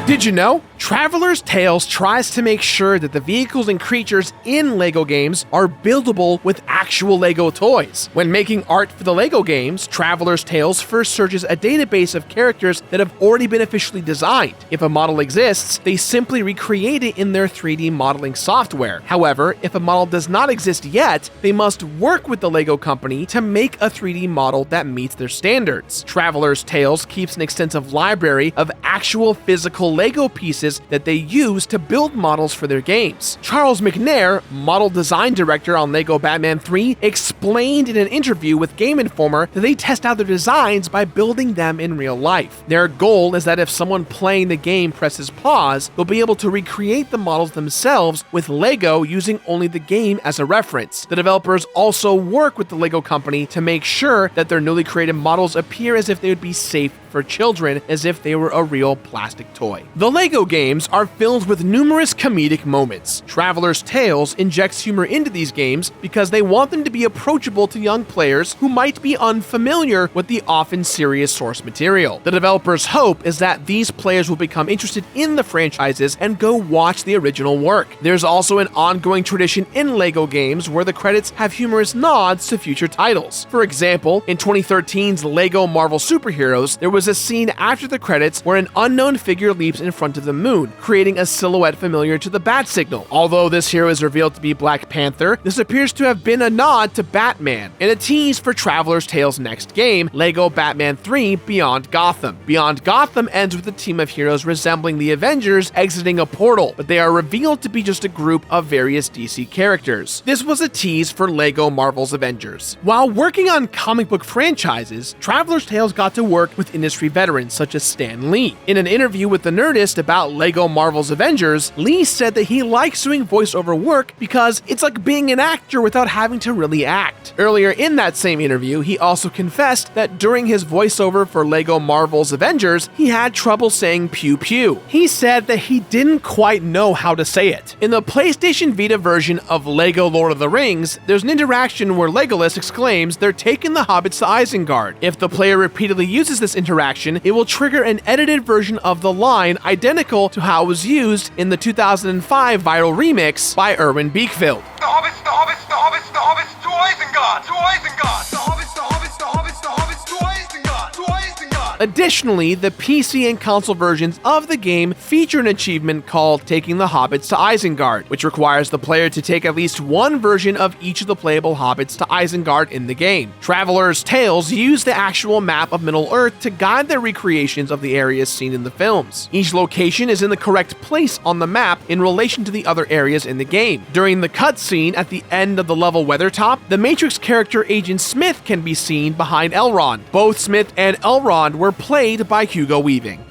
Did you know? Traveler's Tales tries to make sure that the vehicles and creatures in LEGO games are buildable with actual LEGO toys. When making art for the LEGO games, Traveler's Tales first searches a database of characters that have already been officially designed. If a model exists, they simply recreate it in their 3D modeling software. However, if a model does not exist yet, they must work with the LEGO company to make a 3D model that meets their standards. Traveler's Tales keeps an extensive library of actual physical LEGO pieces that they use to build models for their games. Charles McNair, model design director on LEGO Batman 3, explained in an interview with Game Informer that they test out their designs by building them in real life. Their goal is that if someone playing the game presses pause, they'll be able to recreate the models themselves with LEGO using only the game as a reference. The developers also work with the LEGO company to make sure that their newly created models appear as if they would be safe for children, as if they were a real plastic toy. The LEGO games are filled with numerous comedic moments. Traveler's Tales injects humor into these games because they want them to be approachable to young players who might be unfamiliar with the often serious source material. The developers' hope is that these players will become interested in the franchises and go watch the original work. There's also an ongoing tradition in LEGO games where the credits have humorous nods to future titles. For example, in 2013's Lego Marvel Superheroes, there was a scene after the credits where an unknown figure leaps in front of the moon, creating a silhouette familiar to the bat signal. Although this hero is revealed to be Black Panther, this appears to have been a nod to Batman, and a tease for Traveler's Tales' next game, Lego Batman 3 Beyond Gotham. Beyond Gotham ends with a team of heroes resembling the Avengers exiting a portal, but they are revealed to be just a group of various DC characters. This was a tease for Lego Marvel's Avengers. While working on comic book franchises, Traveler's Tales got to work with industry veterans such as Stan Lee. In an interview with The Nerdist about Lego Marvel's Avengers, Lee said that he likes doing voiceover work because it's like being an actor without having to really act. Earlier in that same interview, he also confessed that during his voiceover for Lego Marvel's Avengers, he had trouble saying pew pew. He said that he didn't quite know how to say it. In the PlayStation Vita version of Lego Lord of the Rings, there's an interaction where Legolas exclaims they're taking the Hobbits to Isengard. If the player repeatedly uses this interaction, it will trigger an edited version of the line identical to how it was used in the 2005 viral remix by Erwin Beekfield. The Hobbits, the Hobbits, the Hobbits, the Hobbits, to Isengard, to Isengard, the Hobbits, the Hobbits, the Hobbits, the Hobbits, to Isengard, to Isengard. Additionally, the PC and console versions of the game feature an achievement called Taking the Hobbits to Isengard, which requires the player to take at least one version of each of the playable Hobbits to Isengard in the game. Traveler's Tales use the actual map of Middle-earth to guide their recreations of the areas seen in the films. Each location is in the correct place on the map in relation to the other areas in the game. During the cutscene at the end of the level Weathertop, the Matrix character Agent Smith can be seen behind Elrond. Both Smith and Elrond were played by Hugo Weaving.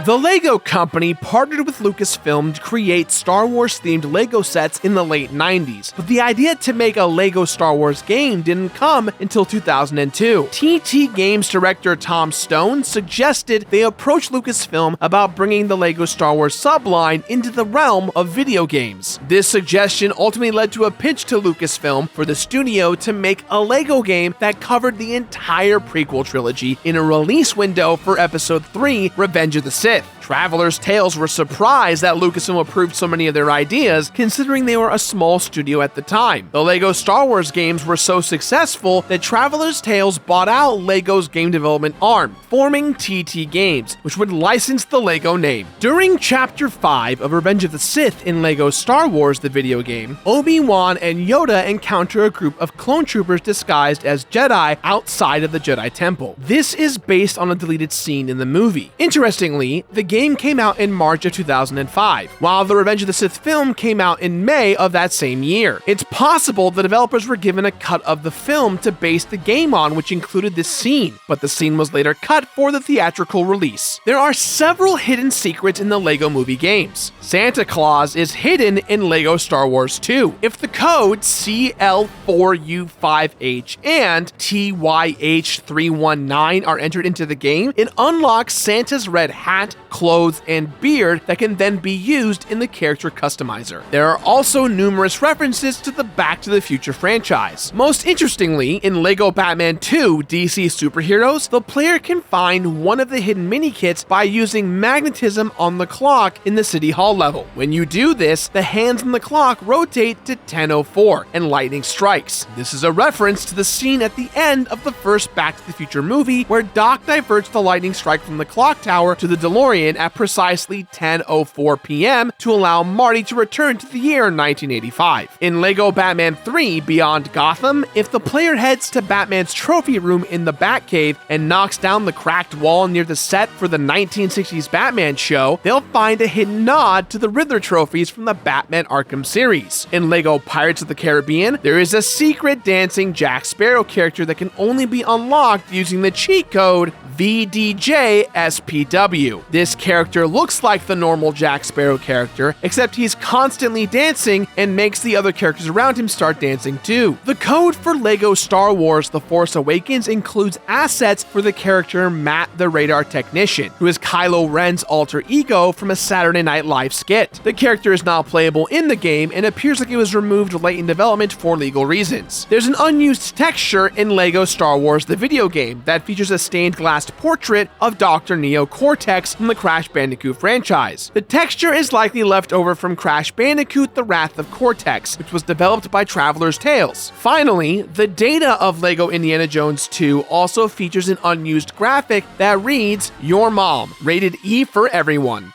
The Lego company partnered with Lucasfilm to create Star Wars-themed Lego sets in the late 90s, but the idea to make a Lego Star Wars game didn't come until 2002. TT Games director Tom Stone suggested they approach Lucasfilm about bringing the Lego Star Wars subline into the realm of video games. This suggestion ultimately led to a pitch to Lucasfilm for the studio to make a Lego game that covered the entire prequel trilogy in a release window for Episode 3, Revenge of the Sith. Traveler's Tales were surprised that Lucasfilm approved so many of their ideas, considering they were a small studio at the time. The Lego Star Wars games were so successful that Traveler's Tales bought out Lego's game development arm, forming TT Games, which would license the Lego name. During Chapter 5 of Revenge of the Sith in Lego Star Wars the video game, Obi-Wan and Yoda encounter a group of clone troopers disguised as Jedi outside of the Jedi Temple. This is based on a deleted scene in the movie. Interestingly, the game came out in March of 2005, while the Revenge of the Sith film came out in May of that same year. It's possible the developers were given a cut of the film to base the game on, which included this scene, but the scene was later cut for the theatrical release. There are several hidden secrets in the Lego movie games. Santa Claus is hidden in Lego Star Wars 2. If the codes CL4U5H and TYH319 are entered into the game, it unlocks Santa's red hat, clothes, and beard that can then be used in the character customizer. There are also numerous references to the Back to the Future franchise. Most interestingly, in Lego Batman 2 DC Superheroes, the player can find one of the hidden mini-kits by using magnetism on the clock in the City Hall level. When you do this, the hands on the clock rotate to 10:04 and lightning strikes. This is a reference to the scene at the end of the first Back to the Future movie where Doc diverts the lightning strike from the clock tower to the DeLorean at precisely 10:04 p.m. to allow Marty to return to the year 1985. In Lego Batman 3 Beyond Gotham, if the player heads to Batman's trophy room in the Batcave and knocks down the cracked wall near the set for the 1960s Batman show, they'll find a hidden nod to the Riddler trophies from the Batman Arkham series. In Lego Pirates of the Caribbean, there is a secret dancing Jack Sparrow character that can only be unlocked using the cheat code VDJSPW. This character looks like the normal Jack Sparrow character, except he's constantly dancing and makes the other characters around him start dancing too. The code for Lego Star Wars The Force Awakens includes assets for the character Matt the Radar Technician, who is Kylo Ren's alter ego from a Saturday Night Live skit. The character is not playable in the game and appears like it was removed late in development for legal reasons. There's an unused texture in Lego Star Wars the video game that features a stained glass portrait of Dr. Neo Cortex from the Crash Bandicoot franchise. The texture is likely left over from Crash Bandicoot The Wrath of Cortex, which was developed by Traveler's Tales. Finally, the data of Lego Indiana Jones 2 also features an unused graphic that reads, "Your Mom, rated E for everyone."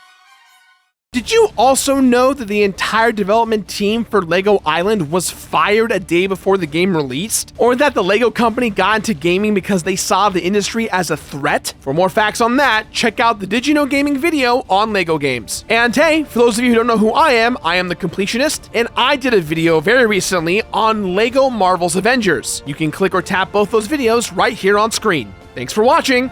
Did you also know that the entire development team for Lego Island was fired a day before the game released? Or that the Lego company got into gaming because they saw the industry as a threat? For more facts on that, check out the Did You Know Gaming video on Lego games. And hey, for those of you who don't know who I am the Completionist, and I did a video very recently on Lego Marvel's Avengers. You can click or tap both those videos right here on screen. Thanks for watching!